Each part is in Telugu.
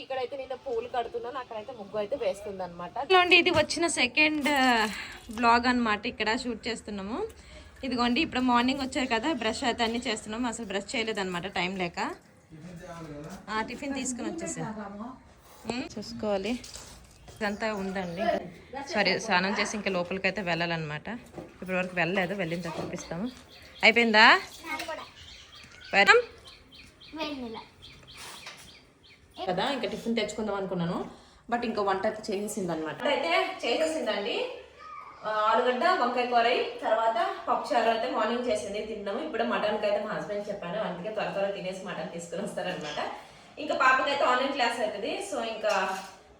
ఇక్కడైతే నేను పూలు కడుతున్నాను, అక్కడైతే ముగ్గు అయితే వేస్తుంది అనమాట. ఇది వచ్చిన సెకండ్ బ్లాగ్ అనమాట. ఇక్కడ షూట్ చేస్తున్నాము. ఇదిగోండి ఇప్పుడు మార్నింగ్ వచ్చారు కదా, బ్రష్ అయితే అన్ని చేస్తున్నాము. అసలు బ్రష్ చేయలేదు అనమాట టైం లేక. టిఫిన్ తీసుకుని వచ్చేసా చూసుకోవాలి. ఇదంతా ఉందండి. సారీ, స్నానం చేసి ఇంకా లోపలికి అయితే వెళ్ళాలన్నమాట. ఇప్పటి వరకు వెళ్ళలేదు, వెళ్ళిన తర్వాత చూపిస్తాము. అయిపోయిందా కదా? ఇంకా టిఫిన్ తెచ్చుకుందాం అనుకున్నాను, బట్ ఇంకా వంట అయితే చేసేసింది అనమాట. అయితే చేసేసిందండి. ఆలుగడ్డ వంకాయ కూర, తర్వాత పప్పుచారు అయితే మార్నింగ్ చేసింది తిన్నాము. ఇప్పుడు మటన్కి అయితే మా హస్బెండ్ చెప్పాను, అందుకే త్వరగా తినేసి మటన్ తీసుకుని వస్తారనమాట. ఇంకా పాపకైతే ఆన్లైన్ క్లాస్ అవుతుంది, సో ఇంకా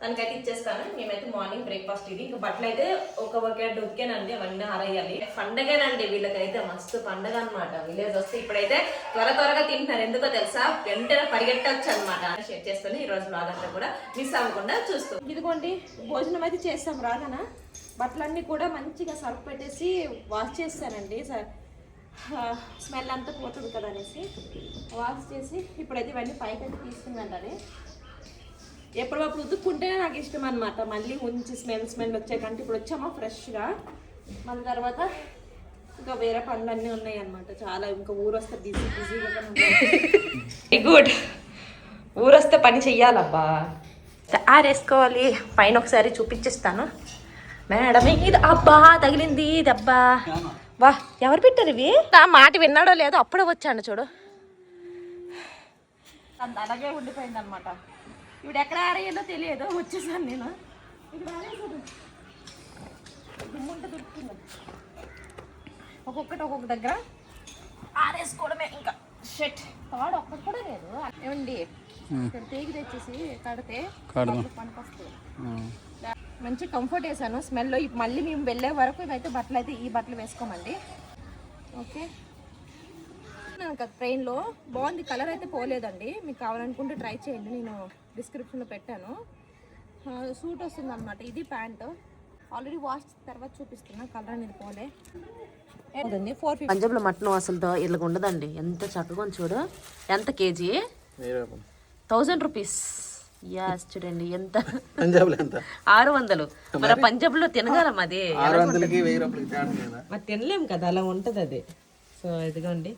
తనకైతే ఇచ్చేస్తాను. మేమైతే మార్నింగ్ బ్రేక్ఫాస్ట్ ఇది. ఇంకా బట్టలు అయితే ఒక ఉతికేనండి, అవన్నీ ఆరేయాలి. పండగేనండి వీళ్ళకైతే, మస్తు పండగ అనమాట. విలేజ్ వస్తే ఇప్పుడైతే త్వరగా తింటున్నారు. ఎందుకో తెలుసా, వెంటనే పరిగెట్టవచ్చు అనమాట. షేర్ చేస్తాను ఈ రోజు బ్లాగ్ అంతా కూడా, మిస్ అవ్వకుండా చూస్తూ. ఇదిగోండి భోజనం అయితే చేస్తాం రాగానా. బట్టలన్నీ కూడా మంచిగా సర్ఫ్ పెట్టేసి వాష్ చేస్తానండి. స్మెల్ అంతా పోతుంది కదా అనేసి వాష్ చేసి ఇప్పుడైతే ఇవన్నీ పైకి అయితే తీసుకుందండి. ఎప్పటికప్పుడు ఉతుక్కుంటేనే నాకు ఇష్టం అనమాట. మళ్ళీ ఉంచి స్మెల్ వచ్చాకంటే ఇప్పుడు వచ్చామా ఫ్రెష్గా. మళ్ళీ తర్వాత ఇంకా వేరే పనులు అన్నీ ఉన్నాయి అనమాట చాలా. ఇంకా ఊరు వస్తే బిజీగా గుడ్. ఊరు వస్తే పని చెయ్యాలబ్బా. ఆరేసుకోవాలి. పైన ఒకసారి చూపించేస్తాను మేడం. ఇది అబ్బా తగిలింది దెబ్బా. వా ఎవరు పెట్టారు ఇవి? ఆ మాట విన్నాడో లేదో అప్పుడే వచ్చాను చూడు. అలాగే ఉండిపోయింది అనమాట. ఇప్పుడు ఎక్కడ ఆరేయాలో తెలియదు, వచ్చేసాను నేను. ఇప్పుడు ఆరేసాడు దుమ్ముంటే దొరుకుతుంది. ఒక్కొక్క దగ్గర ఆరేసుకోవడమే. ఇంకా షెట్ తాడు ఒక్కటి కూడా లేదు ఏమండి. ఇక్కడ తేగి తెచ్చేసి కడితే పనికొస్తుంది. మంచి కంఫర్ట్ వేసాను స్మెల్. మళ్ళీ మేము వెళ్ళే వరకు ఇవైతే బట్టలు అయితే ఈ బట్టలు వేసుకోమండి. ఓకే ట్రైన్లో బాగుంది, కలర్ అయితే పోలేదండి. మీకు కావాలనుకుంటే ట్రై చేయండి, నేను డిస్క్రిప్షన్లో పెట్టాను. సూట్ వస్తుంది అనమాట. ఇది ప్యాంట్ ఆల్రెడీ వాష్ తర్వాత చూపిస్తున్నా, కలర్ అనేది పోలే. 450 పంజాబ్లో మటన్ అసలు ఇలా ఉండదండి. ఎంత చక్కగా చూడు. ఎంత కేజీ? 1000 రూపీస్. యాస్ చూడండి ఎంత. 600. మరి పంజాబ్ లో తినగలం అది. మరి తినలేం కదా, అలా ఉంటది అది. సో ఇదిగోండి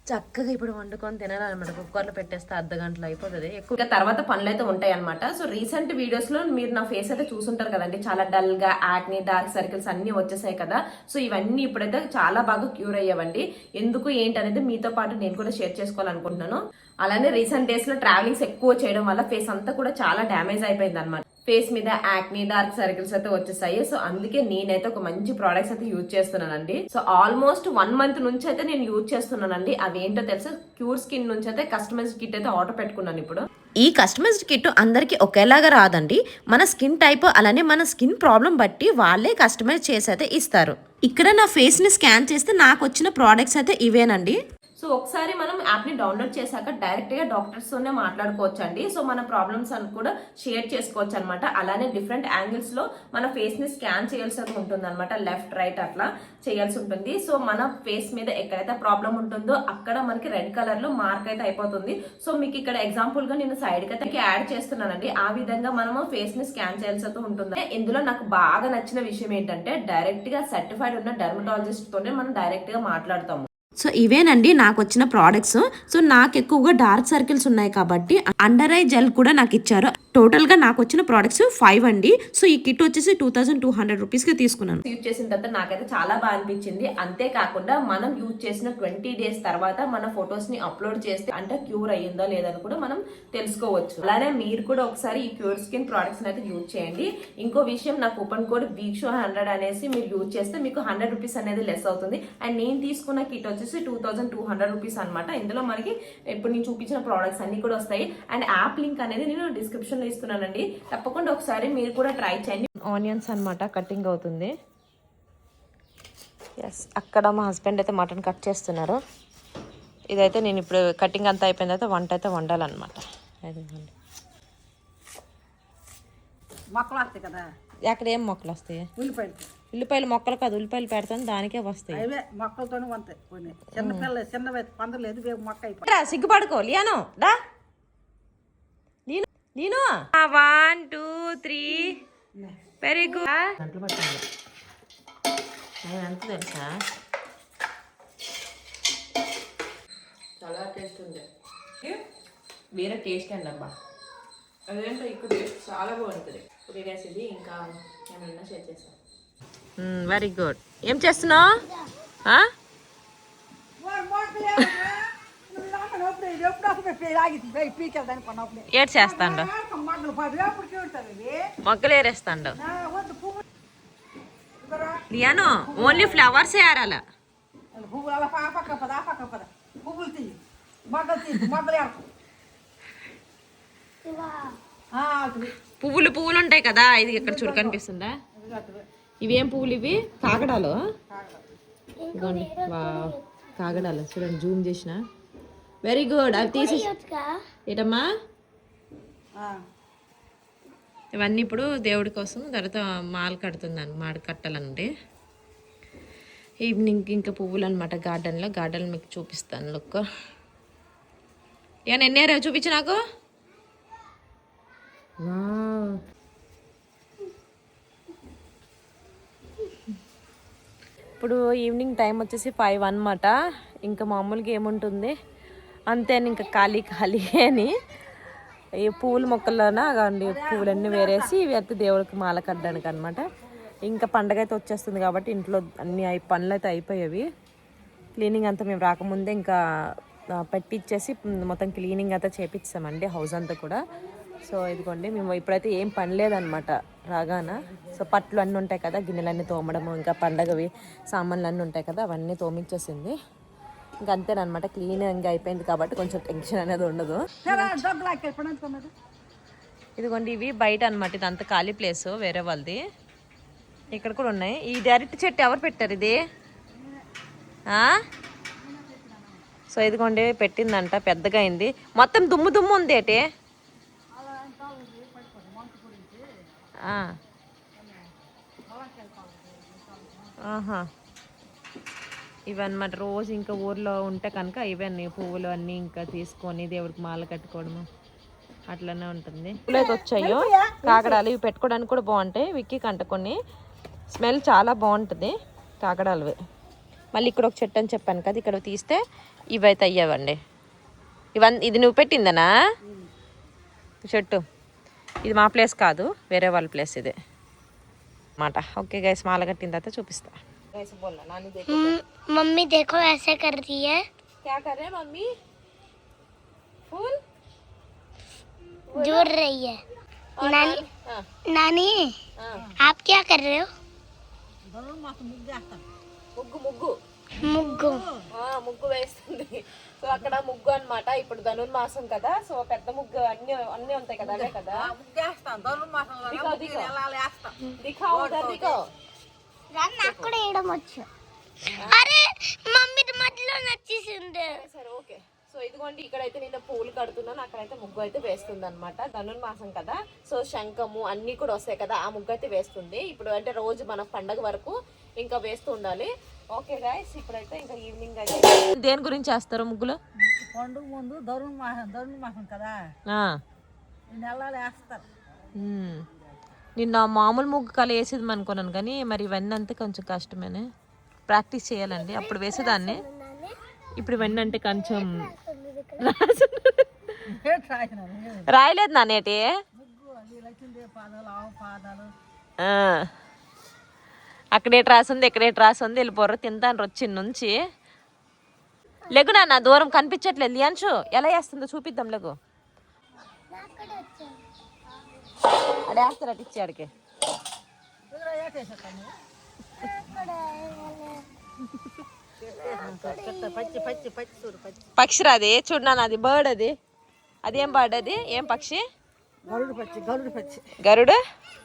చక్కగా ఇప్పుడు వండుకొని తినాలన్నమాట. కుక్కర్లో పెట్టేస్తే అర్ధగంటలో అయిపోతుంది. ఎక్కువగా తర్వాత పనులు అయితే ఉంటాయి అనమాట. సో రీసెంట్ వీడియోస్ లో మీరు నా ఫేస్ అయితే చూసుంటారు కదండి, చాలా డల్ గా యాక్నీ డార్క్ సర్కిల్స్ అన్ని వచ్చేసాయి కదా. సో ఇవన్నీ ఇప్పుడైతే చాలా బాగా క్యూర్ అయ్యావండి. ఎందుకు ఏంటి అనేది మీతో పాటు నేను కూడా షేర్ చేసుకోవాలనుకుంటున్నాను. అలానే రీసెంట్ డేస్ లో ట్రావెలింగ్స్ ఎక్కువ చేయడం వల్ల ఫేస్ అంతా కూడా చాలా డ్యామేజ్ అయిపోయింది అనమాట. ఫేస్ మీద యాక్నీ డార్క్ సర్కిల్స్ అయితే వచ్చేసాయి. సో అందుకే నేనైతే ఒక మంచి ప్రోడక్ట్స్ అయితే యూజ్ చేస్తున్నానండి. సో ఆల్మోస్ట్ 1 మంత్ నుంచి అయితే నేను యూజ్ చేస్తున్నానండి. అవి ఏంటో తెలుసా, క్యూర్ స్కిన్ నుంచి అయితే కస్టమైజ్డ్ కిట్ అయితే ఆర్డర్ పెట్టుకున్నాను. ఇప్పుడు ఈ కస్టమైజ్డ్ కిట్ అందరికి ఒకేలాగా రాదండి. మన స్కిన్ టైప్ అలానే మన స్కిన్ ప్రాబ్లం బట్టి వాళ్ళే కస్టమైజ్ చేసి అయితే ఇస్తారు. ఇక్కడ నా ఫేస్ ని స్కాన్ చేస్తే నాకు వచ్చిన ప్రోడక్ట్స్ అయితే ఇవేనండి. సో ఒకసారి మనం యాప్ని డౌన్లోడ్ చేశాక డైరెక్ట్గా డాక్టర్స్తోనే మాట్లాడుకోవచ్చు అండి. సో మన ప్రాబ్లమ్స్ అని కూడా షేర్ చేసుకోవచ్చు అనమాట. అలానే డిఫరెంట్ యాంగిల్స్లో మన ఫేస్ని స్కాన్ చేయాల్సి ఉంటుంది అనమాట. లెఫ్ట్ రైట్ అట్లా చేయాల్సి ఉంటుంది. సో మన ఫేస్ మీద ఎక్కడైతే ప్రాబ్లం ఉంటుందో అక్కడ మనకి రెడ్ కలర్లో మార్క్ అయితే అయిపోతుంది. సో మీకు ఇక్కడ ఎగ్జాంపుల్గా నేను సైడ్కి అయితే యాడ్ చేస్తున్నానండి. ఆ విధంగా మనము ఫేస్ని స్కాన్ చేయాల్సి ఉంటుంది. ఇందులో నాకు బాగా నచ్చిన విషయం ఏంటంటే డైరెక్ట్గా సర్టిఫైడ్ ఉన్న డెర్మటాలజిస్ట్తోనే మనం డైరెక్ట్గా మాట్లాడతాము. సో ఇవేనండి నాకు వచ్చిన ప్రోడక్ట్స్. సో నాకు ఎక్కువగా డార్క్ సర్కిల్స్ ఉన్నాయి కాబట్టి అండర్ ఐ జెల్ కూడా నాకు ఇచ్చారు. టోటల్ గా నాకు వచ్చిన ప్రోడక్ట్స్ 5 అండి. సో ఈ కిట్ వచ్చేసి 2200 రూపీస్ కి తీసుకున్నాను. యూజ్ చేసిన తర్వాత నాకైతే చాలా బాగా అనిపించింది. అంతేకాకుండా మనం యూజ్ చేసిన 20 డేస్ తర్వాత మన ఫొటోస్ ని అప్లోడ్ చేస్తే అంటే క్యూర్ అయ్యిందా లేదని కూడా మనం తెలుసుకోవచ్చు. అలానే మీరు కూడా ఒకసారి ఈ క్యూర్ స్కిన్ ప్రోడక్ట్స్ అయితే యూజ్ చేయండి. ఇంకో విషయం, నా కూపన్ కోడ్ వీక్షో 100 అనేసి మీరు యూజ్ చేస్తే మీకు 100 రూపీస్ అనేది లెస్ అవుతుంది. అండ్ నేను తీసుకున్న కిట్ వచ్చేసి 2200 రూపీస్ అనమాట. ఇందులో మనకి ఇప్పుడు నేను చూపించిన ప్రోడక్ట్స్ అన్ని కూడా వస్తాయి. అండ్ యాప్ లింక్ అనేది నేను డిస్క్రిప్షన్ లో ఇస్తున్నానండి. తప్పకుండా ఒకసారి మీరు కూడా ట్రై చేయండి. ఆనియన్స్ అనమాట కటింగ్ అవుతుంది. ఎస్, అక్కడ మా హస్బెండ్ అయితే మటన్ కట్ చేస్తున్నారు. ఇదైతే నేను ఇప్పుడు కటింగ్ అంతా అయిపోయిన తర్వాత వంట అయితే వండాలన్నమాట. మొక్కలు వస్తాయి కదా, అక్కడ ఏం మొక్కలు వస్తాయి? ఉల్లిపాయలు మొక్కలు కాదు, ఉల్లిపాయలు పెడతాను దానికే వస్తాయి. అవే మొక్కలతోనే వస్తాయి. చిన్న పందలేదు మొక్క అయిపోయి సిగ్గుపడుకో లియాను డా. నేను 1 2 3 వెరీ గుడ్ దాంట్లో పట్టాలి ఎంత తెలుసా చాలా టేస్ట్ ఉంది వేరే టేస్ట్ అండి అబ్బా అదేంటో ఇక్కడ టేస్ట్ చాలా బాగుంటుంది ఓకే గైస్ ఇది ఇంకా ఏమన్నా షేర్ చేస్తాను వెరీ గుడ్ ఏం చేస్తున్నావు ఏడ్ చేస్తాండు మొగ్గలు ఏరేస్తాండు లియాను ఓన్లీ ఫ్లవర్స్ వేయాల పువ్వులు పువ్వులు ఉంటాయి కదా ఇది ఇక్కడ చూడు కనిపిస్తుందా ఇవేం పువ్వులు ఇవి కాగడాలు ఇదిగోండి వావ్ కాగడాలు చూడండి జూమ్ చేసిన వెరీ గుడ్ అవి తీసి ఏటమ్మా ఇవన్నీ ఇప్పుడు దేవుడి కోసం తర్వాత మాల కడుతుందని మాడ కట్టాలండి ఈవినింగ్ ఇంకా పువ్వులు అనమాట గార్డెన్ మీకు చూపిస్తాను లుక్ ఎన్ని ఏరా చూపించు నాకు ఇప్పుడు ఈవినింగ్ టైం వచ్చేసి 5 అన్నమాట ఇంకా మామూలుగా ఏముంటుంది అంతే ఇంకా ఖాళీ అని ఈ పూల మొక్కల్లోన అండి పువ్వులన్నీ వేరేసి ఇవి అయితే దేవుడికి మాల కట్టడానికి అనమాట ఇంకా పండగ అయితే వచ్చేస్తుంది కాబట్టి ఇంట్లో అన్ని పనులు అయితే అయిపోయేవి క్లీనింగ్ అంతా మేము రాకముందే ఇంకా పెట్టిచ్చేసి మొత్తం క్లీనింగ్ అంతా చేపిస్తామండి హౌస్ అంతా కూడా సో ఇదిగోండి మేము ఇప్పుడైతే ఏం పని లేదనమాట రాగాన సో పట్లు అన్నీ ఉంటాయి కదా గిన్నెలన్నీ తోమడము ఇంకా పండగవి సామాన్లు అన్నీ ఉంటాయి కదా అవన్నీ తోమిచ్చేసింది ఇంకా అంతేనమాట క్లీనింగ్ అయిపోయింది కాబట్టి కొంచెం టెన్షన్ అనేది ఉండదు ఇదిగోండి ఇవి బయట అనమాట ఇది అంత ఖాళీ ప్లేస్ వేరే వాళ్ళది ఇక్కడ కూడా ఉన్నాయి ఈ అరటి చెట్టు ఎవరు పెట్టారు ఇది సో ఇదిగోండి పెట్టిందంట పెద్దగా అయింది మొత్తం దుమ్ము ఉంది ఏటి ఆహా ఇవన్నమాట రోజు ఇంకా ఊర్లో ఉంటే కనుక ఇవన్నీ పువ్వులు అన్నీ ఇంకా తీసుకొని దేవుడికి మాల కట్టుకోవడము అట్లనే ఉంటుంది పువ్వులు అయితే వచ్చాయో కాకడాలు ఇవి పెట్టుకోవడానికి కూడా బాగుంటాయి విక్కీ కంట కొన్ని స్మెల్ చాలా బాగుంటుంది కాకడాలు మళ్ళీ ఇక్కడ ఒక చెట్టు అని చెప్పాను కదా ఇక్కడ తీస్తే ఇవైతే అయ్యావండి ఇది నువ్వు పెట్టిందనా చెట్టు ఇది మా ప్లేస్ కాదు వేరే వాళ్ళ ప్లేస్ ఇది మాట ఓకే గైస్ మాల కట్టిన తర్వాత చూపిస్తా मम्मी देखो ऐसे कर रही है क्या कर रहे हैं मम्मी फूल जोड़ रही है नानी नानी आप क्या कर रहे हो ముగ్గు ముగ్గు వేస్తుంది సో అక్కడ ముగ్గు అన్నమాట ఇప్పుడు ధనుర్మాసం కదా సో పెద్ద ముగ్గు అన్ని ఉంటాయి కదా అవే కదా నాకు కూడా వేయడం వచ్చు అరే మమ్మీ మధ్యలో నచ్చేసింది సరే ఓకే సో ఇదిగోండి ఇక్కడైతే నేను పూలు కడుతున్నాను అక్కడైతే ముగ్గు అయితే వేస్తుంది అనమాట ధనుర్మాసం కదా సో శంఖము అన్ని కూడా వస్తాయి కదా ఆ ముగ్గు అయితే వేస్తుంది ఇప్పుడు అంటే రోజు మన పండగ వరకు ఇంకా వేస్తూ ఉండాలి ఓకే గైస్ ఇప్పుడైతే ఇంకా ఈవినింగ్ అయితే దేని గురించి వేస్తారు ముగ్గులు పండుగ ముందు ధనుర్మాసం కదా నెలలు వేస్తారు నిన్న మామూలు ముగ్గు కల వేసేది అనుకున్నాను కానీ మరి ఇవన్నీ అంతే కొంచెం కష్టమేనే ప్రాక్టీస్ చేయాలండి అప్పుడు వేసేదాన్ని ఇప్పుడు ఇవన్నీ అంటే కొంచెం రాయలేదు నానేటి అక్కడేటి రాసింది ఎక్కడేటి రాసింది వెళ్ళిపోరు తింటాను వచ్చి నుంచి లెగు నాన్న దూరం కనిపించట్లేదు లియాన్షు ఎలా వేస్తుందో చూపిద్దాం లెగు అడేస్తారు అటు ఇచ్చి ఆడికి పక్షిరా అది చూడనా అది బర్డ్ అది అదేం బర్డ్ అది ఏం పక్షి గరుడు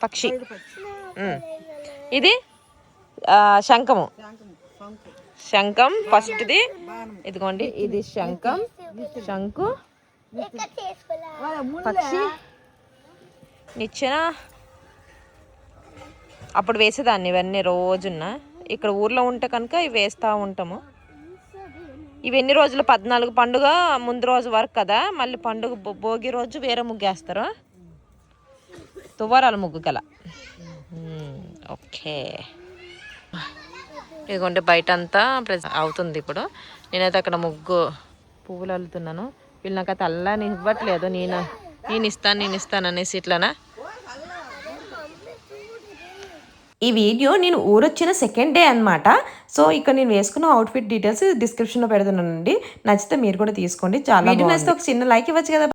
పక్షి ఇది శంఖము శంఖం ఫస్ట్ది ఇదిగోండి ఇది శంఖు పక్షి నిచ్చెన అప్పుడు వేసేదాన్ని ఇవన్నీ రోజున్న ఇక్కడ ఊర్లో ఉంటే కనుక ఇవి వేస్తూ ఉంటాము ఇవి ఎన్ని రోజులు 14 పండుగ ముందు రోజు వరకు కదా మళ్ళీ పండుగ భోగి రోజు వేరే ముగ్గేస్తారు తువ్వారాల ముగ్గు గల. ఓకే, ఇదిగోంటే బయట అంతా అవుతుంది ఇప్పుడు. నేనైతే అక్కడ ముగ్గు పువ్వులు అల్లుతున్నాను. వీళ్ళు నాకు అయితే అల్లని ఇవ్వట్లేదు. నేను ఇస్తాను అనేసి ఇట్లానా. ఈ వీడియో నేను ఊరొచ్చిన సెకండ్ డే అనమాట. సో ఇక్కడ నేను వేసుకున్న అవుట్ఫిట్ డీటెయిల్స్ డిస్క్రిప్షన్లో పెడుతున్నానండి. నచ్చితే మీరు కూడా తీసుకోండి. చాలా వీడియో నచ్చితే ఒక చిన్న లైక్ ఇవ్వచ్చు కదా.